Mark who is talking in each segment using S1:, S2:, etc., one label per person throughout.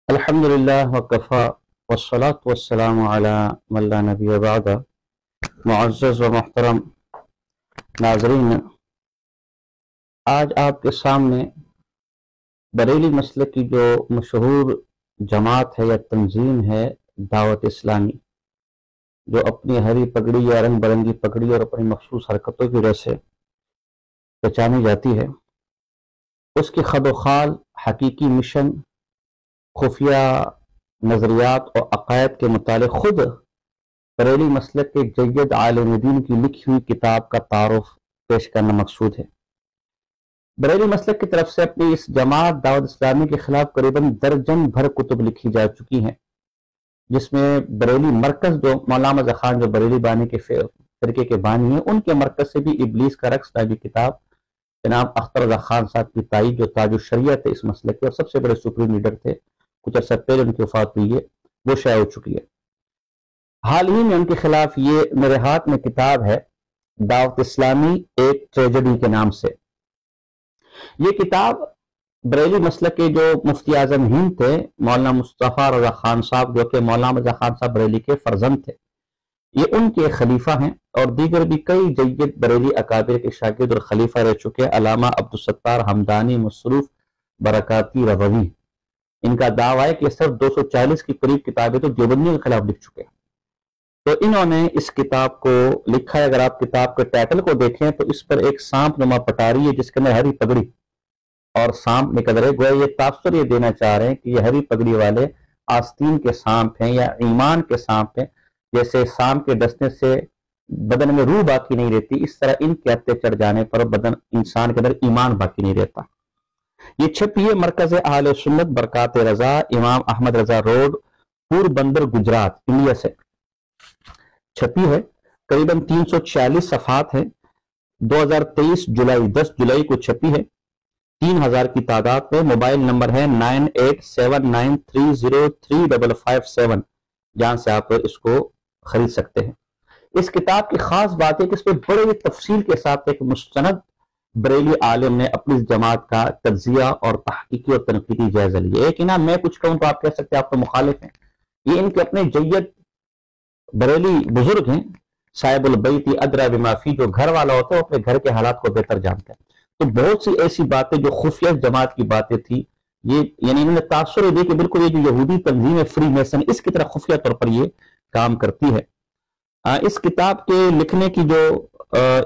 S1: الحمدللہ وکفا والصلاة والسلام علی من لا نبی بعد۔ معزز و محترم ناظرین، آج آپ کے سامنے بریلی مسلک کی جو مشہور جماعت ہے یا تنظیم ہے دعوت اسلامی، جو اپنی ہری پگڑی یا رنگ برنگی پگڑی اور اپنی مخصوص حرکتوں کی وجہ سے پہچانی جاتی ہے، اس کی خد و خال، حقیقی مشن، خفیہ نظریات اور عقائد کے متعلق خود بریلی مسلک کے جید عالم دین کی لکھی ہوئی کتاب کا تعارف پیش کرنا مقصود ہے۔ بریلی مسلک کی طرف سے اپنی اس جماعت دعوت اسلامی کے خلاف قریباً درجن بھر کتب لکھی جا چکی ہیں، جس میں بریلی مرکز جو مولانا رضا خان جو بریلی بانی کے فرقے کے بانی ہیں، ان کے مرکز سے بھی ابلیس کا رقص نامی کتاب جناب اختر رضا خان صاحب کی تائید، جو تاج الشریعت ہے اس مسلک کے اور سب سے بڑے سپریم لیڈر تھے، کچھ عرصہ پہلے ان کی وفات ہوئی ہے، وہ شائع ہو چکی ہے۔ حال ہی میں ان کے خلاف یہ میرے ہاتھ میں کتاب ہے دعوت اسلامی ایک ٹریجڈی کے نام سے۔ یہ کتاب بریلی مسلک کے جو مفتی اعظم ہند تھے مولانا مصطفیٰ رضا خان صاحب، جو کہ مولانا رضا خان صاحب بریلی کے فرزند تھے، یہ ان کے خلیفہ ہیں، اور دیگر بھی کئی جید بریلی اکابر کے شاگرد اور خلیفہ رہ چکے علامہ عبدالستار حمدانی مصروف برکاتی رضوی۔ ان کا دعویٰ ہے کہ صرف 240 کی قریب کتابیں تو دیوبندیوں کے خلاف لکھ چکے ہیں۔ تو انہوں نے اس کتاب کو لکھا ہے، اگر آپ کتاب کے ٹائٹل کو دیکھیں تو اس پر ایک سانپ نما پٹاری ہے جس کے اندر ہری پگڑی اور سانپ نکل رہے، گویا یہ تاثر یہ دینا چاہ رہے ہیں کہ یہ ہری پگڑی والے آستین کے سانپ ہیں یا ایمان کے سانپ ہیں۔ جیسے سانپ کے ڈسنے سے بدن میں روح باقی نہیں رہتی، اس طرح ان کے ہتھے چڑھ جانے پر بدن انسان کے اندر ایمان باقی نہیں رہتا۔ یہ چھپی ہے مرکز اہل سنت برکات رضا، امام احمد رضا روڈ، پور بندر، گجرات، انڈیا سے چھپی ہے۔ قریباً 346 صفحات ہیں، 2023 جولائی 10 جولائی کو چھپی ہے، 3000 کی تعداد میں۔ موبائل نمبر ہے 9879303557، جہاں سے آپ اس کو خرید سکتے ہیں۔ اس کتاب کی خاص بات ہے کہ اس پہ بڑے تفصیل کے ساتھ ایک مستند بریلی عالم نے اپنی اس جماعت کا تجزیہ اور تحقیقی اور تنقیدی جائزہ لیا۔ ایک نا میں کچھ کہوں تو آپ کہہ سکتے ہیں آپ تو مخالف ہیں، یہ ان کے اپنے جید بریلی بزرگ ہیں، صاحب البیت ادری بما فی، جو گھر والا ہوتا ہے وہ اپنے گھر کے حالات کو بہتر جانتا ہے۔ تو بہت سی ایسی باتیں جو خفیہ جماعت کی باتیں تھی، یہ یعنی انہوں نے تاثر دیا کہ بالکل یہ جو یہودی تنظیم ہے فری میسن، اس کی طرح خفیہ طور پر یہ کام کرتی ہے۔ اس کتاب کے لکھنے کی جو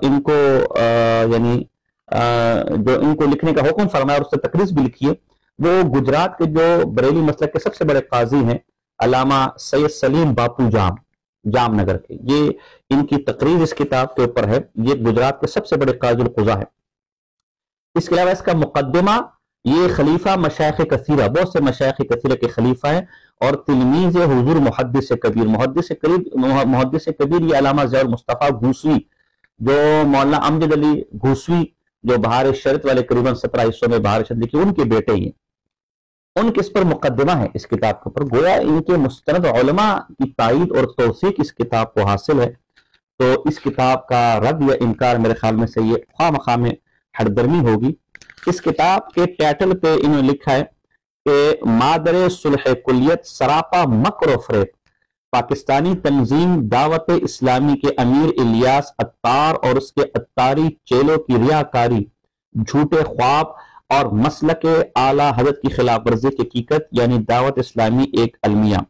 S1: ان کو یعنی جو ان کو لکھنے کا حکم فرمایا اور اس سے تقریر بھی لکھی ہے، وہ گجرات کے جو بریلی مسلک کے سب سے بڑے قاضی ہیں علامہ سید سلیم باپو جام نگر کے، یہ ان کی تقریر اس کتاب کے اوپر ہے۔ یہ گجرات کے سب سے بڑے قاضی القضا ہے۔ اس کے علاوہ اس کا مقدمہ، یہ خلیفہ مشایخ کثیرہ، بہت سے مشایخ کثیرہ کے خلیفہ ہیں اور تلمیذ حضور محدث کبیر۔ محدث کبیر یہ علامہ ضیاء المصطفیٰ گھوسوی، جو مولانا امجد علی گھوسوی جو بہار شریعت والے قریباً 17 حصوں میں بہار شریعت لکھی، ان کے بیٹے ہیں، ان کے اس پر مقدمہ ہے اس کتاب کے اوپر۔ گویا ان کے مستند علماء کی تائید اور توثیق اس کتاب کو حاصل ہے۔ تو اس کتاب کا رد یا انکار میرے خیال میں سے یہ خواہ مخواہ میں ہردرمی ہوگی۔ اس کتاب کے ٹائٹل پہ انہوں نے لکھا ہے کہ مادر صلح کلیت سراپا مکر و فریب، پاکستانی تنظیم دعوت اسلامی کے امیر الیاس عطار اور اس کے عطاری چیلوں کی ریاکاری، جھوٹے خواب اور مسلک اعلیٰ حضرت کی خلاف ورزی کی حقیقت، یعنی دعوت اسلامی ایک المیہ۔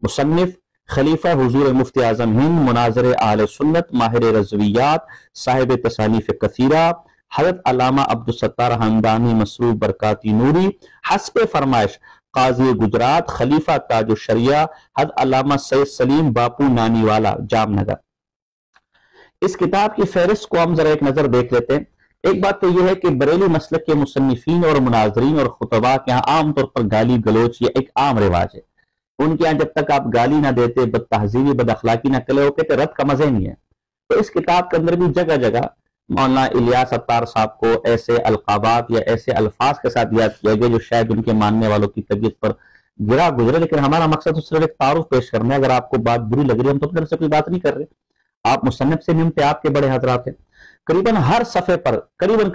S1: مصنف خلیفہ حضور مفتی اعظم ہند، مناظر اہل سنت، ماہر رضویات، صاحب تصانیف کثیرہ، حضرت علامہ عبدالستار حمدانی مصروف برکاتی نوری، حسب فرمائش قاضی گجرات، خلیفہ تاج الشریعہ حضرت علامہ سید سلیم باپو نانی والا، جام نگر۔ اس کتاب کی فہرست کو ہم ذرا ایک نظر دیکھ لیتے ہیں۔ ایک بات تو یہ ہے کہ بریلی مسلک کے مصنفین اور مناظرین اور خطباء کے یہاں عام طور پر گالی گلوچ یہ ایک عام رواج ہے۔ ان کے یہاں جب تک آپ گالی نہ دیتے، بد تہذیبی بد اخلاقی نہ کرے، وہ کہتے رد کا مزہ نہیں ہے۔ تو اس کتاب کے اندر بھی جگہ جگہ مولانا الیاس عطار صاحب کو ایسے القابات یا ایسے الفاظ کے ساتھ یاد کیا گیا جو شاید ان کے ماننے والوں کی طبیعت پر گرا گزرے، لیکن ہمارا مقصد تو صرف ایک تعارف پیش کرنا ہے۔ اگر آپ کو بات بری لگ رہی ہے ہم تو اپنے طرف سے کوئی بات نہیں کر رہے، آپ مصنف سے ملتے، آپ کے بڑے حضرات ہیں۔ قریباً ہر صفحے پر قریباً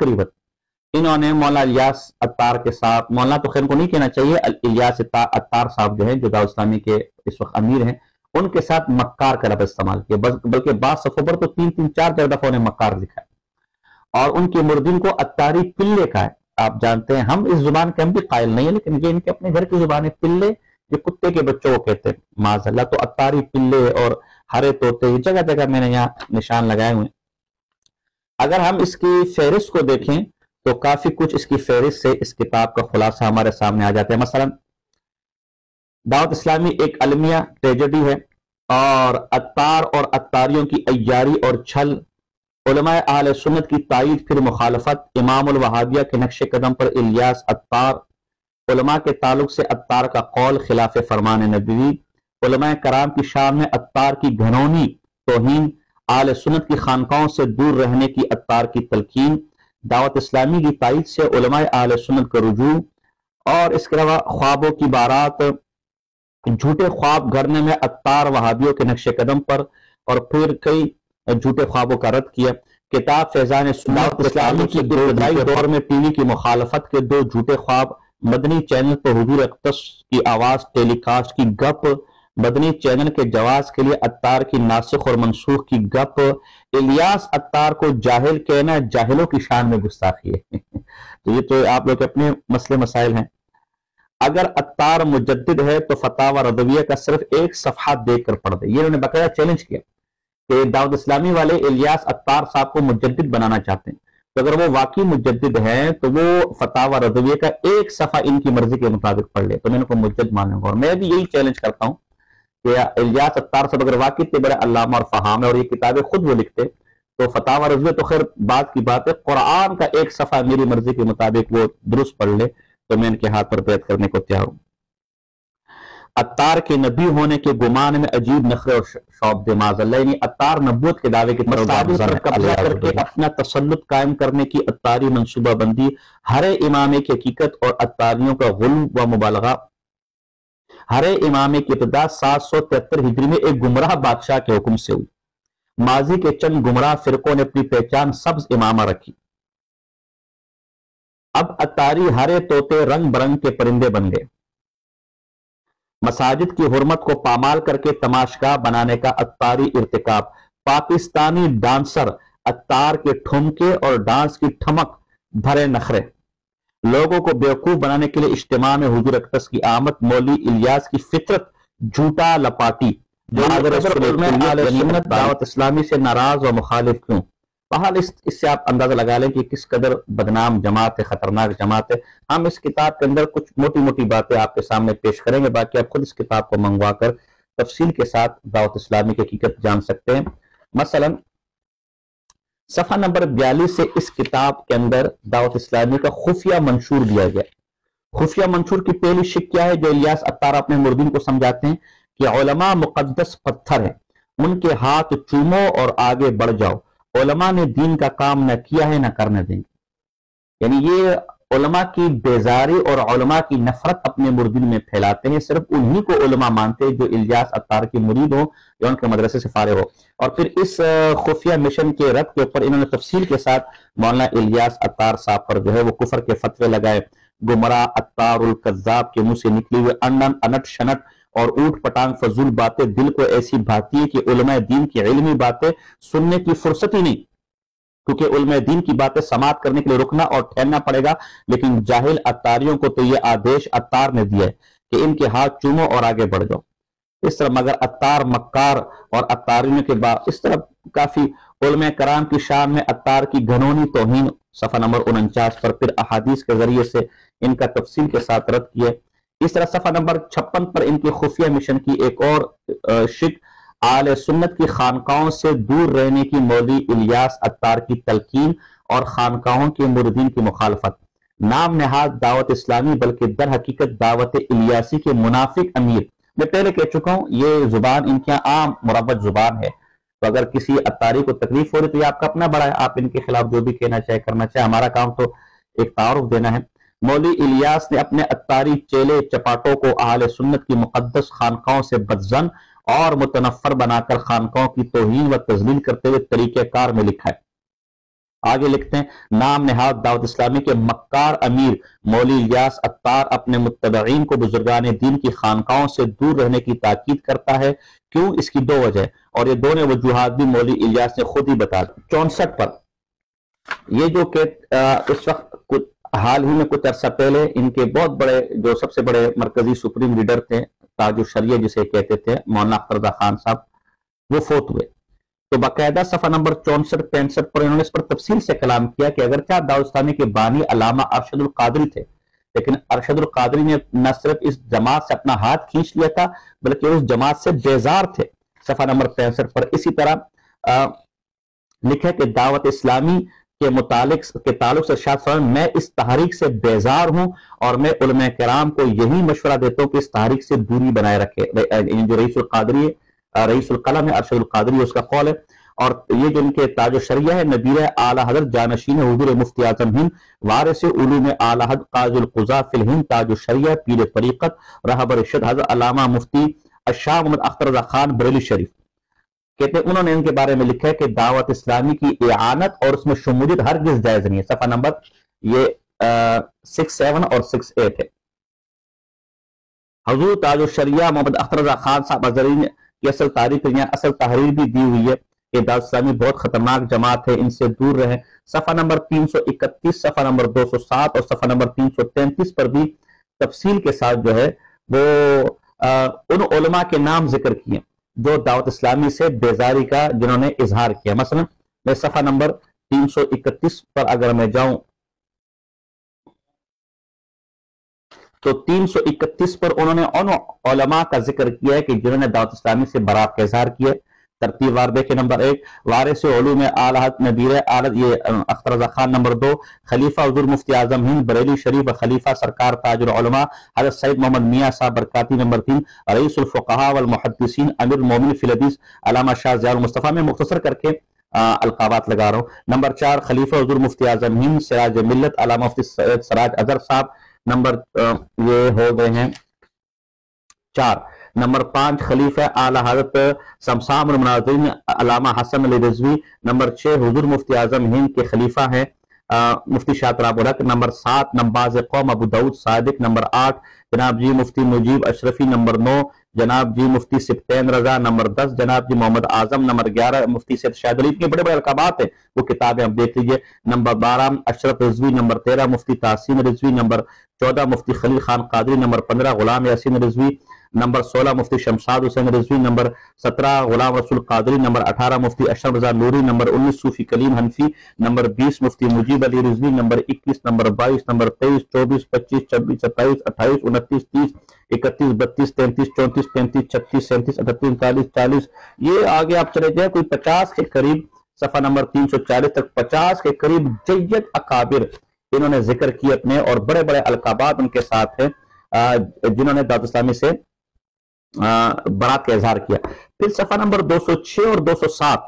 S1: انہوں نے مولانا الیاس عطار کے ساتھ، مولانا تو خیر کو نہیں کہنا چاہیے، الیاس عطار صاحب جو ہیں جو دعوت اسلامی کے اس وقت امیر ہیں، ان کے ساتھ مکار کا لفظ استعمال کیا، بلکہ بعض صفحوں پر تو 3-4 دفعہ انہیں مکار لکھا ہے، اور ان کے مردین کو عطاری پلے کا ہے۔ آپ جانتے ہیں ہم اس زبان کے ہم بھی قائل نہیں ہیں، لیکن یہ ان کے اپنے گھر کی زبان ہے، پلے یہ کتے کے بچوں کو کہتے ہیں معاذ اللہ، تو عطاری پلے اور ہرے طوطے جگہ جگہ میں نے یہاں نشان لگائے ہوئے۔ اگر ہم اس کی فہرست کو دیکھیں تو کافی کچھ اس کی فہرست سے اس کتاب کا خلاصہ ہمارے سامنے آ جاتا ہے۔ مثلا دعوت اسلامی ایک المیہ ٹریجڈی ہے، اور عطار اور عطاریوں کی عیاری اور چھل، علماء اہل سنت کی تائید پھر مخالفت، امام الوہابیہ کے نقش قدم پر الیاس عطار، علماء کے تعلق سے عطار کا قول خلاف فرمان نبوی، علماء کرام کی شان میں عطار کی گھنونی توہین، اہل سنت کی خانقاہوں سے دور رہنے کی عطار کی تلقین، دعوت اسلامی کی تائید سے علماء اہل سنت کا رجوع، اور اس کے علاوہ خوابوں کی بارات، جھوٹے خواب گھڑنے میں عطار وہابیوں کے نقش قدم پر، اور پھر کئی جھوٹے خوابوں کا رد کیا۔ کتاب فیضان سنت اسلامی کی ابتدائی دور میں ٹی وی کی مخالفت کے 2 جھوٹے خواب، مدنی چینل پر حضور اقدس کی آواز ٹیلی کاسٹ کی گپ، مدنی چینل کے جواز کے لیے عطار کی ناسخ اور منسوخ کی گپ، الیاس عطار کو جاہل کہنا جاہلوں کی شان میں گستاخی ہے۔ تو یہ تو آپ لوگ اپنے مسئلے مسائل ہیں۔ اگر عطار مجدد ہے تو فتاوی رضویہ کا صرف ایک صفحہ دیکھ کر پڑھ دے۔ یہ انہوں نے باقاعدہ چیلنج کیا کہ دعوت اسلامی والے الیاس عطار صاحب کو مجدد بنانا چاہتے ہیں، تو اگر وہ واقعی مجدد ہیں تو وہ فتاوی رضویہ کا ایک صفحہ ان کی مرضی کے مطابق پڑھ لے، تو میں ان کو مجدد مانوں گا۔ اور میں بھی یہی چیلنج کرتا ہوں کہ الیاس عطار صاحب اگر واقعی اتنے بڑے علامہ اور فہام ہے اور یہ کتابیں خود وہ لکھتے تو فتاوی رضویہ تو خیر بات کی بات ہے، قرآن کا ایک صفحہ میری مرضی کے مطابق وہ درست پڑھ لے تو میں ان کے ہاتھ پر بیعت کرنے کو تیار ہوں۔ عطار کے نبی ہونے کے گمان میں عجیب نخرے اور شعب معاذ اللہ، یعنی عطار نبوت کے دعوے کی طرف پر قبضہ کر کے اپنا تسلط قائم کرنے کی عطاری منصوبہ بندی، ہر امام کی حقیقت اور عطاریوں کا غلو و مبالغہ۔ ہر امام کی ابتدا 773 ہجری میں ایک گمراہ بادشاہ کے حکم سے ہوئی۔ ماضی کے چند گمراہ فرقوں نے اپنی پہچان سبز امامہ رکھی۔ اب عطاری ہرے طوطے رنگ برنگ کے پرندے بن گئے۔ مساجد کی حرمت کو پامال کر کے تماشگاہ بنانے کا عطاری ارتکاب۔ پاکستانی ڈانسر عطار کے ٹھمکے اور ڈانس کی ٹھمک بھرے نخرے۔ لوگوں کو بیوقوف بنانے کے لیے اجتماع میں حضور اقدس کی آمد، مولوی الیاس کی فطرت جھوٹا لپاٹی۔ دعوت اسلامی سے ناراض و مخالف کیوں؟ بہرحال اس سے آپ اندازہ لگا لیں کہ کس قدر بدنام جماعت ہے، خطرناک جماعت ہے۔ ہم اس کتاب کے اندر کچھ موٹی موٹی باتیں آپ کے سامنے پیش کریں گے، باقی آپ خود اس کتاب کو منگوا کر تفصیل کے ساتھ دعوت اسلامی کی حقیقت جان سکتے ہیں۔ مثلا صفحہ نمبر 42 سے اس کتاب کے اندر دعوت اسلامی کا خفیہ منشور دیا گیا۔ خفیہ منشور کی پہلی شک کیا ہے جو الیاس عطار اپنے مردین کو سمجھاتے ہیں کہ علماء مقدس پتھر ہیں، ان کے ہاتھ چومو اور آگے بڑھ جاؤ، علماء نے دین کا کام نہ کیا ہے نہ کرنے دیں گے۔ یعنی یہ علماء کی بیزاری اور علماء کی نفرت اپنے مردین میں پھیلاتے ہیں، صرف انہی کو علماء مانتے ہیں جو الیاس عطار کی مرید ہو یا ان کے مدرسے سے فارغ ہو۔ اور پھر اس خفیہ مشن کے رد کے اوپر انہوں نے تفصیل کے ساتھ مولانا الیاس عطار صاحب پر جو ہے وہ کفر کے فتوے لگائے۔ گمراہ عطار الکذاب کے منہ سے نکلی ہوئے انٹ شنٹ اور اوٹ پٹانگ فضول باتیں دل کو ایسی بھاتی ہے کہ علماء دین کی علمی باتیں سننے کی فرصت ہی نہیں، کیونکہ علماء دین کی باتیں سماعت کرنے کے لیے رکنا اور ٹھہرنا پڑے گا، لیکن جاہل عطاریوں کو تو یہ آدیش عطار نے دیا ہے کہ ان کے ہاتھ چومو اور آگے بڑھ جاؤ۔ اس طرح مگر عطار مکار اور عطاریوں کے بعد اس طرح کافی علماء کرام کی شان میں عطار کی گھنونی توہین صفحہ نمبر 49 پر، پھر احادیث کے ذریعے سے ان کا تفصیل کے ساتھ رد کیا۔ اس طرح صفحہ نمبر 56 پر ان کی خفیہ مشن کی ایک اور شک، اہل سنت کی خانقاہوں سے دور رہنے کی مولوی الیاس عطار کی تلقین اور خانقاہوں کے مردین کی مخالفت۔ نام نہاد دعوت اسلامی بلکہ در حقیقت دعوت الیاسی کے منافق امیر۔ میں پہلے کہہ چکا ہوں یہ زبان ان کی عام مروج زبان ہے، تو اگر کسی عطاری کو تکلیف ہو رہی تو یہ آپ کا اپنا بڑا ہے، آپ ان کے خلاف جو بھی کہنا چاہے کرنا چاہے، ہمارا کام تو ایک تعارف دینا ہے۔ مولوی الیاس نے اپنے عطاری چیلے چپاٹوں کو اہل سنت کی مقدس خانقاہوں سے بدظن اور متنفر بنا کر خانقاہوں کی توہین و تذلیل کرتے ہوئے طریقہ کار میں لکھا ہے۔ آگے لکھتے ہیں، نام نہاد دعوت اسلامی کے مکار امیر مولوی الیاس عطار اپنے متبعین کو بزرگان دین کی خانقاہوں سے دور رہنے کی تاکید کرتا ہے۔ کیوں؟ اس کی دو وجہ، اور یہ دونوں وجوہات بھی مولوی الیاس نے خود ہی بتا دی۔ 64 پر یہ جو کہ اس وقت حال ہی میں کچھ عرصہ پہلے ان کے بہت بڑے جو سب سے بڑے مرکزی سپریم لیڈر تھے تاج الشریعہ جسے کہتے تھے مولانا اختر رضا خان صاحب، وہ فوت ہوئے۔ تو باقاعدہ صفحہ نمبر 64-65 پر انہوں نے اس پر تفصیل سے کلام کیا کہ اگرچہ دعوت اسلامی کے بانی علامہ ارشد القادری تھے، لیکن ارشد القادری نے نہ صرف اس جماعت سے اپنا ہاتھ کھینچ لیا تھا بلکہ اس جماعت سے بیزار تھے۔ صفحہ نمبر 65 پر اسی طرح لکھا کہ دعوت اسلامی کے تعلق سے ارشاد فرمایا، میں اس تحریک سے بیزار ہوں اور میں علماء کرام کو یہی مشورہ دیتا ہوں کہ اس تحریک سے دوری بنائے رکھے۔ جو رئیس القادری ہے، رئیس القلم ہے ارشد القادری، اس کا قول ہے، اور یہ جو ان کے تاج الشریعہ ہے، نبیر اعلی حضرت جانشین حضور مفتی اعظم ہند وارث علوم اعلی حضرت قاضی القضاء فی الہند تاج الشریعہ پیر طریقت رہب ارشد حضرت علامہ مفتی الشاہ محمد اختر رضا خان بریلی شریف، کہتے ہیں انہوں نے ان کے بارے میں لکھا ہے کہ دعوت اسلامی کی اعانت اور اس میں شمولیت ہرگز جائز نہیں ہے۔ صفحہ نمبر یہ 67 اور 68 ہے۔ حضور تاج الشریعہ محمد اختر رضا خان صاحب ازہری کی اصل تاریخ یہاں اصل تحریر بھی دی ہوئی ہے کہ دعوت اسلامی بہت خطرناک جماعت ہے، ان سے دور رہیں۔ صفحہ نمبر 331، صفحہ نمبر 207 اور صفحہ نمبر 333 پر بھی تفصیل کے ساتھ جو ہے وہ ان علماء کے نام ذکر کیے جو دعوت اسلامی سے بیزاری کا جنہوں نے اظہار کیا۔ مثلا میں صفحہ نمبر 331 پر اگر میں جاؤں تو 331 پر انہوں نے ان علماء کا ذکر کیا ہے کہ جنہوں نے دعوت اسلامی سے برات کا اظہار کیا ہے۔ ترتیب وار دیکھیں، نمبر 1 وارث علوم اعلی حضرت نبیر اعلی یہ اختر رضا خان، نمبر 2 خلیفہ حضور مفتی اعظم ہند بریلی شریف خلیفہ سرکار تاج العلماء حضرت سید محمد میاں صاحب برکاتی، نمبر 3 رئیس الفقہاء والمحدثین امیر المومنین فی الحدیث علامہ شاہ ضیاء المصطفیٰ، میں مختصر کر کے القابات لگا رہا ہوں۔ نمبر 4 خلیفہ حضور مفتی اعظم ہند سراج ملت علامہ مفتی سراج اظہر صاحب، نمبر یہ ہو گئے ہیں 4۔ نمبر 5 خلیفہ اعلی حضرت سمسام المناظرین علامہ حسن علی رضوی، نمبر 6 حضور مفتی اعظم ہند کے خلیفہ ہیں مفتی شاہ تراب الحق، نمبر 7 نباز قوم ابو داؤد صادق، نمبر 8 جناب جی مفتی مجیب اشرفی، نمبر 9 جناب جی مفتی سبطین رضا، نمبر 10 جناب جی محمد اعظم، نمبر 11 مفتی سید شاہد علی، کے بڑے بڑے القابات ہیں، وہ کتابیں آپ دیکھ لیجئے۔ نمبر 12 اشرف رضوی، نمبر 13 مفتی تحسین رضوی، نمبر 14 مفتی خلیل خان قادری، نمبر 15 غلام یاسین رضوی، نمبر 16 مفتی شمشاد حسین رضوی، نمبر 17 غلام رسول قادری، نمبر 18 مفتی اشرف رضا نوری، نمبر 19 صوفی کلیم حنفی، نمبر 20 مفتی مجیب علی رضوی، نمبر 21 نمبر 22 نمبر 23 24 25 26 27 28 29 30 31 32 33 34 35 36 37 38 39 40، یہ آگے آپ چلے جائیں کوئی 50 کے قریب صفحہ نمبر 340 تک 50 کے قریب جید اکابر انہوں نے ذکر کیے اپنے، اور بڑے بڑے القابات ان کے ساتھ ہیں جنہوں نے دعوت اسلامی سے برات کا اظہار کیا۔ پھر صفحہ نمبر 206 اور 207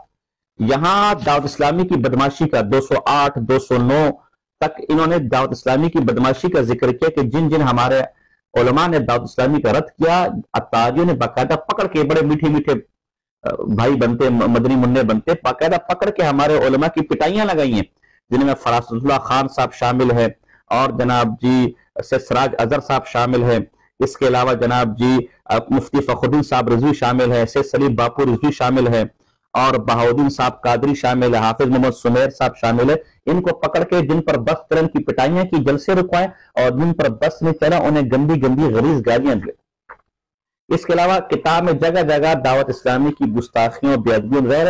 S1: یہاں دعوت اسلامی کی بدماشی کا 208 209 تک انہوں نے دعوت اسلامی کی بدماشی کا ذکر کیا کہ جن جن ہمارے علماء نے دعوت اسلامی کا رد کیا، اتاریوں نے باقاعدہ پکڑ کے، بڑے میٹھے میٹھے بھائی بنتے مدنی منع بنتے، باقاعدہ پکڑ کے ہمارے علماء کی پٹائیاں لگائی ہیں، جن میں فراست اللہ خان صاحب شامل ہے اور جناب جی سراج اظہر صاحب شامل ہے، اس کے علاوہ جناب جی مفتی فخر الدین صاحب رضوی شامل ہے، سید سلیم باپو رضوی شامل ہے، اور بہاؤدین صاحب قادری شامل ہے، حافظ محمد سمیر صاحب شامل ہے۔ ان کو پکڑ کے جن پر بس چلن کی پٹائیاں کی، جلسے رکوائیں، اور جن پر بس نہیں چلا انہیں گندی گندی غلیظ گالیاں دیں۔ اس کے علاوہ کتاب میں جگہ جگہ دعوت اسلامی کی گستاخیوں بے ادبیوں غیر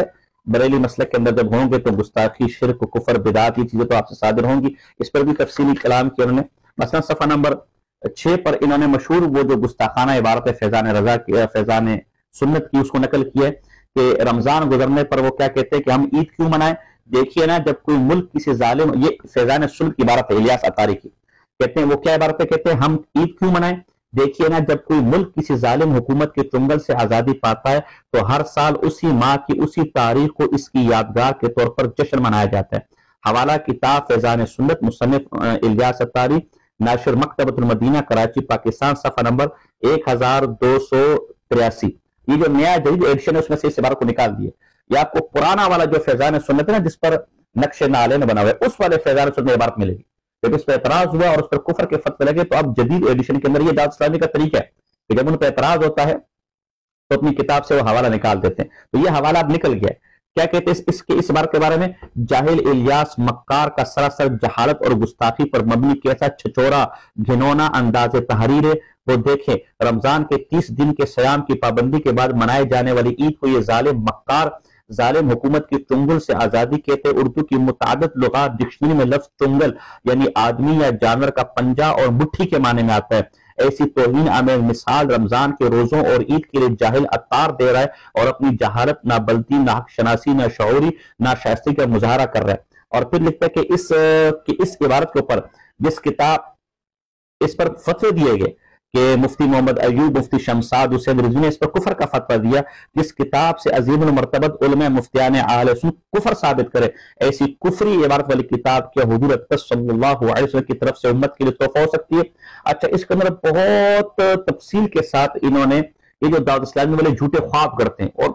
S1: بریلی مسلک کے اندر جب ہوں گے تو گستاخی، شرک، کفر، بدعت، یہ چیزیں تو آپ سے صادر ہوں گی، اس پر بھی تفصیلی کلام کیا انہوں نے۔ مثلا صفحہ نمبر 6 پر انہوں نے مشہور وہ جو گستاخانہ عبارت فیضان رضا کی، فیضان سنت کی، اس کو نقل کیا ہے کہ رمضان گزرنے پر وہ کیا کہتے ہیں کہ ہم عید کیوں منائیں؟ دیکھیے نا، جب کوئی ملک کسی ظالم، یہ فیضان سنت کی عبارت ہے الیاس عطاری کی، کہتے ہیں وہ کیا عبارت ہے، کہتے ہیں ہم عید کیوں منائیں؟ دیکھیے نا، جب کوئی ملک کسی ظالم حکومت کے چنگل سے آزادی پاتا ہے تو ہر سال اسی ماہ کی اسی تاریخ کو اس کی یادگار کے طور پر جشن منایا جاتا ہے۔ حوالہ کتاب فیضان سنت، مصنف الیاس عطاری، ناشر مکتبۃ المدینہ کراچی پاکستان، صفحہ نمبر 1283۔ یہ جو نیا جدید ایڈیشن ہے اس میں سے اس عبارت کو نکال دیے، یا آپ کو پرانا والا جو فیضان سنت ہے نا، جس پر نقش نالے میں بنا ہوا ہے، اس والے فیضان میں عبارت ملے گی۔ جب اس پہ اعتراض ہوا اور اس پر کفر کے فتوے لگے تو اب جدید ایڈیشن کے اندر یہ دعوت اسلامی کا طریقہ ہے کہ جب ان پہ اعتراض ہوتا ہے تو اپنی کتاب سے وہ حوالہ نکال دیتے ہیں۔ تو یہ حوالہ اب نکل گیا ہے۔ کیا کہتے ہیں اس بار کے بارے میں؟ جاہل الیاس مکار کا سراسر جہالت اور گستاخی پر مبنی کیسا چھچورا گھنونا انداز تحریر ہے وہ دیکھیں۔ رمضان کے 30 دن کے صیام کی پابندی کے بعد منائے جانے والی عید کو یہ ظالم مکار ظالم حکومت کی چنگل سے آزادی کہتے۔ اردو کی متعدد لغات ڈکشنری میں لفظ چنگل یعنی آدمی یا جانور کا پنجہ اور مٹھی کے معنی میں آتا ہے۔ ایسی توہین آمیز مثال رمضان کے روزوں اور عید کے لیے جاہل عطار دے رہا ہے اور اپنی جہالت، نہ بلدی، نہ حق شناسی، نہ شعوری، نہ شائستگی کا مظاہرہ کر رہا ہے۔ اور پھر لکھتا ہے کہ اس عبارت کے اوپر جس کتاب اس پر فتوے دیے گئے کہ مفتی محمد ایوب، مفتی شمساد حسین رضوی نے اس پر کفر کا فتویٰ دیا، جس کتاب سے عظیم المرتبت علماء مفتیان اہل سنت کفر ثابت کرے، ایسی کفری عبارت والی کتاب کیا حضور اقدس صلی اللہ علیہ وسلم کی طرف سے امت کے لیے تحفہ ہو سکتی ہے؟ اچھا، اس کے اندر بہت تفصیل کے ساتھ انہوں نے یہ جو دعوت اسلامی والے جھوٹے خواب کرتے ہیں، اور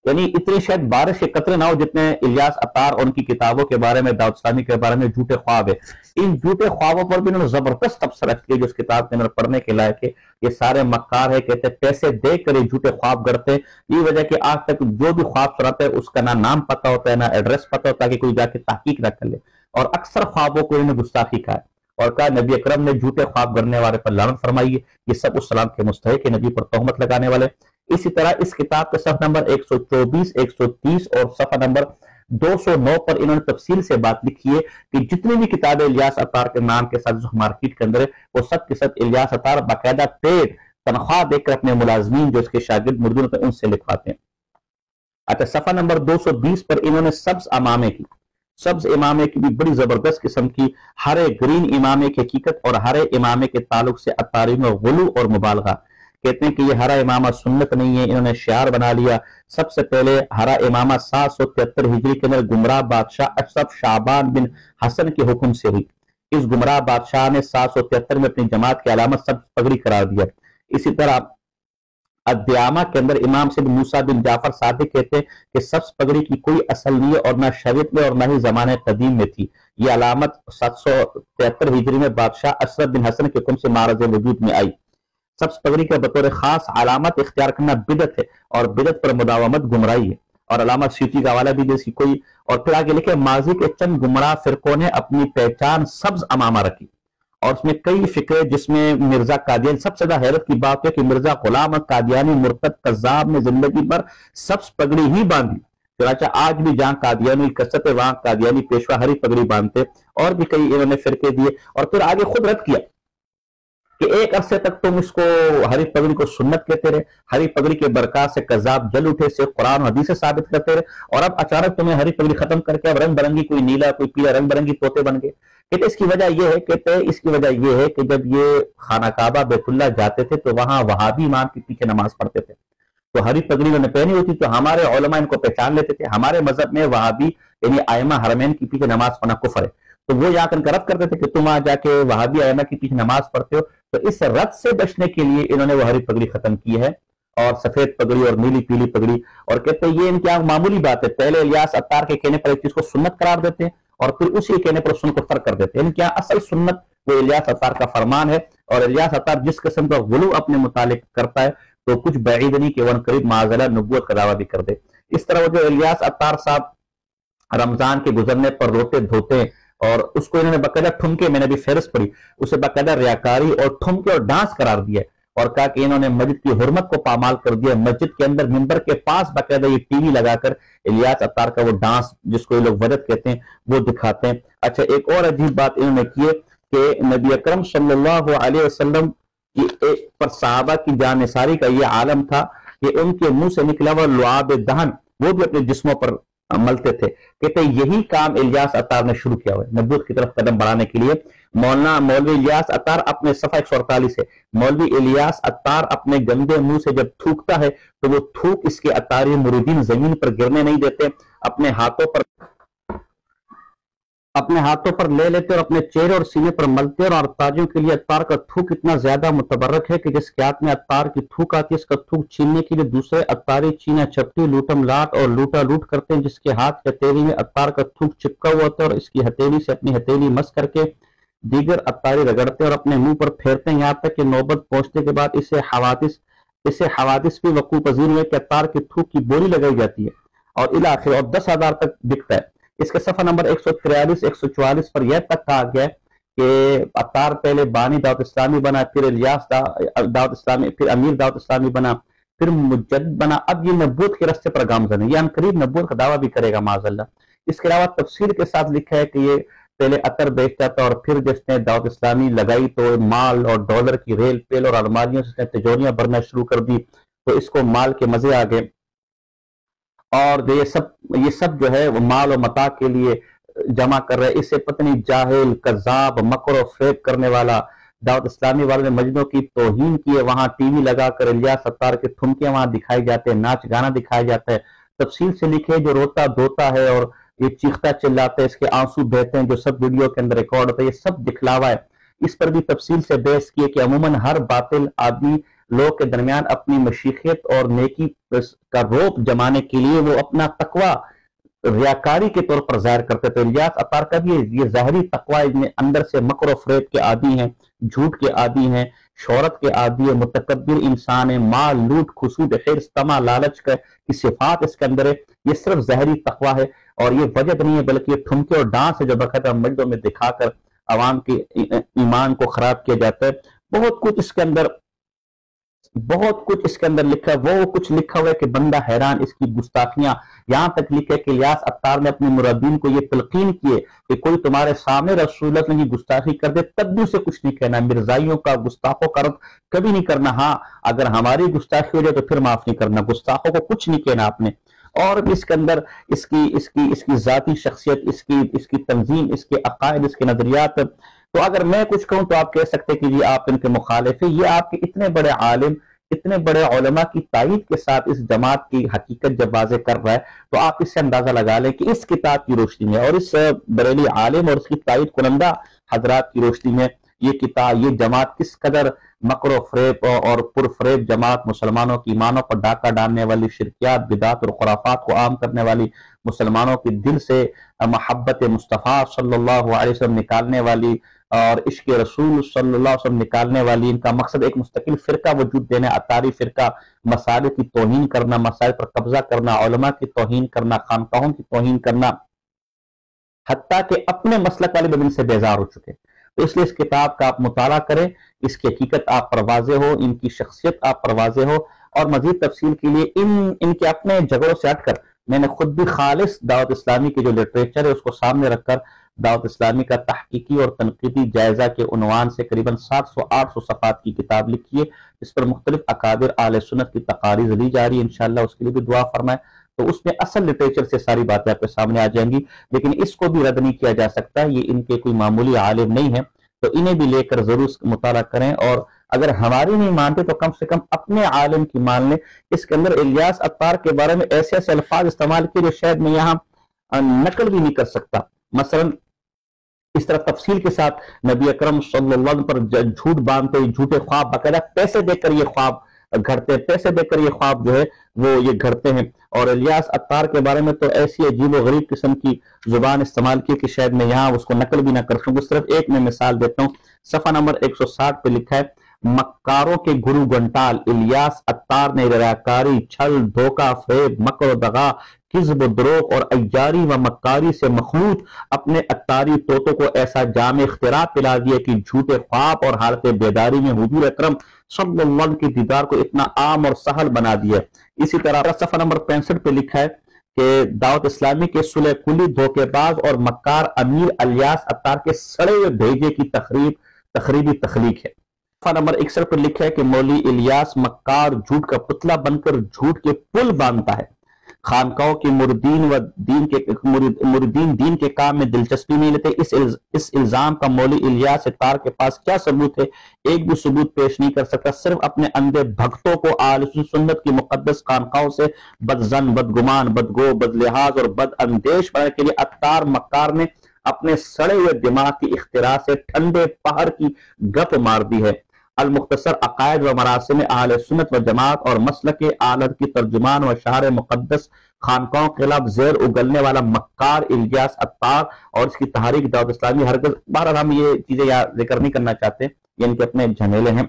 S1: یعنی اتنی شاید بارش کے قطرے نہ ہو جتنے الیاس عطار اور ان کی کتابوں کے بارے میں، دعوت اسلامی کے بارے میں جھوٹے خواب ہے۔ ان جھوٹے خوابوں پر بھی انہوں نے زبردست تبصرہ کیا جو اس کتاب کے اندر پڑھنے کے لائق ہے۔ یہ سارے مکار ہے، کہتے ہیں پیسے دے کر یہ جھوٹے خواب کرتے ہیں۔ یہ وجہ کہ آج تک جو بھی خواب سناتا ہے اس کا نہ نام پتا ہوتا ہے، نہ ایڈریس پتا ہوتا ہے، کہ کوئی جا کے تحقیق نہ کر لے، اور اکثر خوابوں کو انہوں نے گستاخی کہا ہے اور کہا نبی اکرم نے جھوٹے خواب گڑنے والے پر لعنت فرمائی ہے، یہ سب اس سلام کے مستحق ہے، نبی پر تہمت لگانے والے۔ اسی طرح اس کتاب کے صفحہ نمبر 124، 130 اور صفحہ نمبر 209 پر انہوں نے تفصیل سے بات لکھی ہے کہ جتنی بھی کتابیں الیاس عطار کے نام کے ساتھ جو مارکیٹ کے اندر ہے وہ سب کے ساتھ الیاس عطار باقاعدہ پیڈ تنخواہ دے کر اپنے ملازمین جو اس کے شاگرد مردوں ہوتے ہیں ان سے لکھواتے ہیں۔ اچھا، صفحہ نمبر 220 پر انہوں نے سبز امامے کی بھی بڑی زبردست قسم کی ہرے گرین امامے کی حقیقت اور ہرے امامے کے تعلق سے عطاری میں غلو اور مبالغہ، کہتے ہیں کہ یہ ہرا امامہ سنت نہیں ہے، انہوں نے شعار بنا لیا۔ سب سے پہلے ہرا امامہ 773 ہجری کے اندر گمراہ بادشاہ اشرف شعبان بن حسن کے حکم سے ہوئی۔ اس گمراہ بادشاہ نے 773 میں اپنی جماعت کی علامت سبز پگڑی قرار دیا۔ اسی طرح الدیامہ کے اندر امام سید موسیٰ بن جعفر صادق کہتے ہیں کہ سبز پگڑی کی کوئی اصل نہیں ہے اور نہ شریعت میں اور نہ ہی زمانے قدیم میں تھی، یہ علامت 773 ہجری میں بادشاہ اشرف بن حسن کے حکم سے معرض وجود میں آئی۔ سبز پگڑی کا بطور خاص علامت اختیار کرنا بدعت ہے اور بدعت پر مداومت گمراہی ہے، اور علامت سیوطی کا حوالہ بھی جیسی کوئی، اور پھر آگے لکھے ماضی کے چند گمراہ فرقوں نے اپنی پہچان سبز امامہ رکھی، اور اس میں کئی فکرے جس میں مرزا قادیانی، سب سے زیادہ حیرت کی بات ہے کہ مرزا غلام قادیانی مرتد کذاب نے زندگی پر سبز پگڑی ہی باندھی، چنانچہ آج بھی جہاں قادیانی کثرت ہے وہاں قادیانی پیشوا ہری پگڑی باندھتے، اور بھی کئی انہوں نے فرقے دیے، اور پھر آگے خود رد کیا کہ ایک عرصے تک تم اس کو ہری پگڑی کو سنت کہتے رہے، ہری پگڑی کے برکات سے کذاب جل اٹھے سے قرآن و حدیث سے ثابت کرتے رہے، اور اب اچانک تمہیں ہری پگڑی ختم کر کے اب رنگ برنگی کوئی نیلا کوئی پیلا رنگ برنگی طوطے بن گئے۔ کہتے اس کی وجہ یہ ہے کہ جب یہ خانہ کعبہ بیت اللہ جاتے تھے تو وہاں وہابی امام کے پیچھے نماز پڑھتے تھے، تو ہری پگڑی انہوں نے پہنی ہوتی تو ہمارے علماء ان کو پہچان لیتے تھے، ہمارے مذہب میں وہابی یعنی ائمہ حرمین کے پیچھے نماز پڑھنا کفر ہے، تو وہ جا کر رد کرتے تھے کہ تم آ جا کے وہابی ائمہ کے پیچھے نماز پڑھتے ہو۔ تو اس رد سے بچنے کے لیے انہوں نے وہ ہری پگڑی ختم کی ہے اور سفید پگڑی اور نیلی پیلی پگڑی، اور کہتے ہیں یہ ان کے معمولی بات ہے، پہلے الیاس عطار کے کہنے پر ایک چیز کو سنت قرار دیتے ہیں اور پھر اسی کہنے پر سنت کو ترک کر دیتے ہیں۔ ان کے اصل سنت وہ الیاس عطار کا فرمان ہے، اور الیاس عطار جس قسم کا غلو اپنے متعلق کرتا ہے تو کچھ بعید نہیں کہ وہ قریب معاذاللہ نبوت کا دعویٰ بھی کر دے۔ اس طرح وہ جو الیاس عطار صاحب رمضان کے گزرنے پر روتے دھوتے ہیں، اور اس کو انہوں نے باقاعدہ ٹھمکے، میں نے بھی فہرست پڑھی، اسے باقاعدہ ریاکاری اور ٹھمکے اور ڈانس قرار دیا، اور کہا کہ انہوں نے مسجد کی حرمت کو پامال کر دیا، مسجد کے اندر منبر کے پاس باقاعدہ یہ ٹی وی لگا کر الیاس عطار کا وہ ڈانس جس کو یہ لوگ وجد کہتے ہیں وہ دکھاتے ہیں۔ اچھا، ایک اور عجیب بات انہوں نے کی ہے کہ نبی اکرم صلی اللہ علیہ وسلم کی پر صحابہ کی جان نثاری کا یہ عالم تھا کہ ان کے منہ سے نکلا ہوا لعاب دہن وہ بھی اپنے جسموں پر ملتے تھے۔ کہتے ہیں یہی کام الیاس عطار نے شروع کیا ہوا ہے نبوت کی طرف قدم بڑھانے کے لیے۔ مولوی الیاس عطار اپنے صفحہ 148 ہے، مولوی الیاس عطار اپنے گندے منہ سے جب تھوکتا ہے تو وہ تھوک اس کے عطاری مریدین زمین پر گرنے نہیں دیتے، اپنے ہاتھوں پر اپنے ہاتھوں پر لے لیتے اور اپنے چہرے اور سینے پر ملتے، اور تاجوں کے لیے عطار کا تھوک اتنا زیادہ متبرک ہے کہ جس کے ہاتھ میں عطار کی تھوک آتی ہے، اس کا تھوک چھیننے کے لیے دوسرے عطاری چینا چپٹی لوٹم لاٹ اور لوٹا لوٹ کرتے ہیں، جس کے ہاتھ کی ہتھیلی میں عطار کا تھوک چپکا ہوا ہوتا ہے، اور اس کی ہتھیلی سے اپنی ہتھیلی مس کر کے دیگر عطاری رگڑتے اور اپنے منہ پر پھیرتے ہیں، یہاں تک کہ نوبت پہنچنے کے بعد اسے حوادث بھی وقوع پذیر ہوئے کہ عطار کے تھوک کی بولی لگائی جاتی ہے اور الاخر اور 10,000 تک بکتا ہے۔ اس کے صفحہ نمبر 143 144 پر یہ تک کہا گیا ہے کہ عطار پہلے بانی دعوت اسلامی بنا، پھر الیاس دعوت اسلامی، پھر امیر دعوت اسلامی بنا، پھر مجدد بنا، اب یہ نبوت کے راستے پر گامزن ہے، یہ عنقریب نبوت کا دعویٰ بھی کرے گا معاذ اللہ۔ اس کے علاوہ تفصیل کے ساتھ لکھا ہے کہ یہ پہلے عطر بیچتا تھا، اور پھر جس نے دعوت اسلامی لگائی تو مال اور ڈالر کی ریل پیل اور الماریوں سے تجوریاں بھرنا شروع کر دی، تو اس کو مال کے مزے آ گئے، اور یہ سب جو ہے وہ مال و متاع کے لیے جمع کر رہے، اسے پتنی جاہل کذاب مکر و فریب کرنے والا دعوت اسلامی والوں نے مجنوں کی توہین کی ہے، وہاں ٹی وی لگا کر الیاس عطار کے تھمکے وہاں دکھائی جاتے ہیں، ناچ گانا دکھایا جاتا ہے، تفصیل سے لکھے جو روتا دھوتا ہے اور یہ چیختا چلاتا ہے، اس کے آنسو بہتے ہیں جو سب ویڈیو کے اندر ریکارڈ ہوتا ہے، یہ سب دکھلاوا ہے۔ اس پر بھی تفصیل سے بحث کی ہے کہ عموماً ہر باطل آدمی لوگ کے درمیان اپنی مشیخیت اور نیکی کا روپ جمانے کے لیے وہ اپنا تقوی ریاکاری کے طور پر ظاہر کرتے تھے۔ الیاس عطار کا بھی یہ ظاہری تقوی اندر سے مکر و فریب کے عادی ہیں، جھوٹ کے عادی ہیں، شہرت کے عادی ہے، متکبر انسان ہے، مال لوٹ خسود حرص طمع لالچ کی صفات اس کے اندر ہے۔ یہ صرف ظاہری تقوی ہے اور یہ وجد نہیں ہے، بلکہ یہ ٹھمکے اور ڈانس ہے جو باقاعدہ مجدوں میں دکھا کر عوام کے ایمان کو خراب کیا جاتا ہے۔ بہت کچھ اس کے اندر لکھا ہے، وہ کچھ لکھا ہوا ہے کہ بندہ حیران، اس کی گستاخیاں، یہاں تک لکھے کہ الیاس عطار نے اپنے مرابین کو یہ تلقین کیے کہ کوئی تمہارے سامنے رسول اللہ کی گستاخی کر دے تب بھی اسے کچھ نہیں کہنا، مرزائیوں کا گستاخوں کا رد کبھی نہیں کرنا، ہاں اگر ہماری گستاخی ہو جائے تو پھر معاف نہیں کرنا، گستاخوں کو کچھ نہیں کہنا آپ نے۔ اور اس کے اندر اس کی ذاتی شخصیت، اس کی تنظیم، اس کے عقائد، اس کے نظریات، تو اگر میں کچھ کہوں تو آپ کہہ سکتے کہ یہ آپ ان کے مخالف ہیں۔ یہ آپ کے اتنے بڑے عالم، اتنے بڑے علماء کی تائید کے ساتھ اس جماعت کی حقیقت جب واضح کر رہا ہے تو آپ اس سے اندازہ لگا لیں کہ اس کتاب کی روشنی میں اور اس بریلی عالم اور اس کی تائید کنندہ حضرات کی روشنی میں یہ جماعت کس قدر مکر و فریب اور پرفریب جماعت، مسلمانوں کی ایمانوں پر ڈاکہ ڈالنے والی، شرکیات بدعات اور خرافات کو عام کرنے والی، مسلمانوں کے دل سے محبت مصطفیٰ صلی اللہ علیہ وسلم نکالنے والی اور عشق رسول صلی اللہ علیہ وسلم نکالنے والی، ان کا مقصد ایک مستقل فرقہ وجود دینا، عطاری فرقہ، مسائل کی توہین کرنا، مسائل پر قبضہ کرنا، علماء کی توہین کرنا، خانقاہوں کی توہین کرنا، حتیٰ کہ اپنے مسلک والے بھی ان سے بیزار ہو چکے۔ تو اس لیے اس کتاب کا آپ مطالعہ کریں، اس کی حقیقت آپ پر واضح ہو، ان کی شخصیت آپ پر واضح ہو، اور مزید تفصیل کے لیے ان کے اپنے جھگڑوں سے ہٹ کر میں نے خود بھی خالص دعوت اسلامی کی جو لٹریچر ہے اس کو سامنے رکھ کر دعوت اسلامی کا تحقیقی اور تنقیدی جائزہ کے عنوان سے قریباً 700-800 صفحات کی کتاب لکھی ہے، اس پر مختلف اکابر اہل سنت کی تقاریر دی جا رہی ہے، انشاءاللہ اس کے لیے بھی دعا فرمائیں۔ تو اس میں اصل لٹریچر سے ساری باتیں آپ کے سامنے آ جائیں گی، لیکن اس کو بھی رد نہیں کیا جا سکتا، یہ ان کے کوئی معمولی عالم نہیں ہے، تو انہیں بھی لے کر ضرور مطالعہ کریں، اور اگر ہماری نہیں مانتے تو کم سے کم اپنے عالم کی مان لیں۔ اس کے اندر الیاس عطار کے بارے میں ایسے ایسے الفاظ استعمال کیے جو شاید میں یہاں نقل بھی نہیں کر سکتا، مثلا اس طرح تفصیل کے ساتھ نبی اکرم صلی اللہ علیہ وسلم پر جھوٹ باندھتے ہوئے جھوٹے خواب، باقاعدہ پیسے دے کر یہ خواب گھڑتے، پیسے دے کر یہ خواب جو ہے وہ یہ گھڑتے ہیں، اور الیاس عطار کے بارے میں تو ایسی عجیب و غریب قسم کی زبان استعمال کی کہ شاید میں یہاں اس کو نقل بھی نہ کر سکوں۔ صرف ایک میں مثال دیتا ہوں، صفحہ نمبر 160 پہ لکھا ہے، مکاروں کے گرو گنٹال الیاس عطار نے ریاکاری، چھل، دھوکہ، فریب، مکر و دغا، کذب و دروغ اور عیاری و مکاری سے مخلوط اپنے عطاری طوطوں کو ایسا جام اختراع پلا دیا کہ جھوٹے خواب اور حالت بیداری میں حضور اکرم صلی اللہ علیہ وسلم کی دیدار کو اتنا عام اور سہل بنا دیا۔ اسی طرح صفحہ نمبر 65 پہ لکھا ہے کہ دعوت اسلامی کے صلح کلی، دھوکے باز اور مکار امیر الیاس عطار کے سڑے ہوئے بھیجے کی تخریبی تخلیق ہے۔ صفحہ نمبر 61 پہ لکھا ہے کہ مولوی الیاس مکار جھوٹ کا پتلا بن کر جھوٹ کے پل باندھتا ہے، خانقاہوں کے مردین دین کے کام میں دلچسپی نہیں لیتے۔ اس الزام کا مولوی الیاس عطار کے پاس کیا ثبوت ہے؟ ایک بھی ثبوت پیش نہیں کر سکتا، صرف اپنے اندھے بھگتوں کو اہل سنت کی مقدس خانقاہوں سے بدظن، بدگمان، بدگو، بدلحاظ اور بد اندیش بنانے کے لیے عطار مکار نے اپنے سڑے ہوئے دماغ کی اختراع سے ٹھنڈے پہاڑ کی گپ مار دی ہے۔ المختصر عقائد و مراسم اہل سنت و جماعت اور مسلک آلت کی ترجمان و شاعر مقدس خانقاہوں کے خلاف زیر اگلنے والا مکار الیاس عطار اور اس کی تحریک دعوت اسلامی ہرگز، بہرحال ہم یہ چیزیں ذکر نہیں کرنا چاہتے، یہ ان کے اپنے جھمیلے ہیں،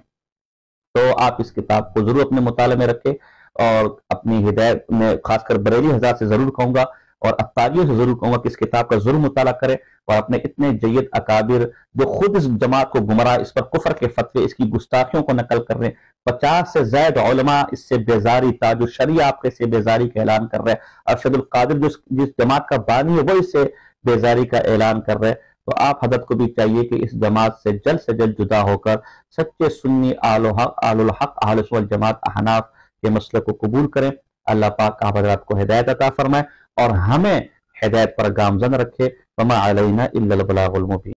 S1: تو آپ اس کتاب کو ضرور اپنے مطالعے میں رکھیں، اور اپنی ہدایت میں خاص کر بریلی حضرات سے ضرور کہوں گا اور عطاریوں سے ضرور کہوں گا کہ اس کتاب کا ضرور مطالعہ کریں، اور اپنے اتنے جید اکابر جو خود اس جماعت کو گمراہ، اس پر کفر کے فتوے، اس کی گستاخیوں کو نقل کر رہے ہیں، 50 سے زائد علماء اس سے بیزاری، تاج الشریعہ آپ کے سے بیزاری کا اعلان کر رہے ہیں، ارشد القادر جس جماعت کا بانی ہے وہ اس سے بیزاری کا اعلان کر رہے ہیں، تو آپ حضرت کو بھی چاہیے کہ اس جماعت سے جلد جدا ہو کر سچے سنی آل الحق اہل سنت جماعت احناف کے مسلک کو قبول کریں۔ اللہ پاک آپ حضرات کو ہدایت عطا فرمائے اور ہمیں ہدایت پر گامزن رکھے۔ وما علینا الا البلاغ المبین۔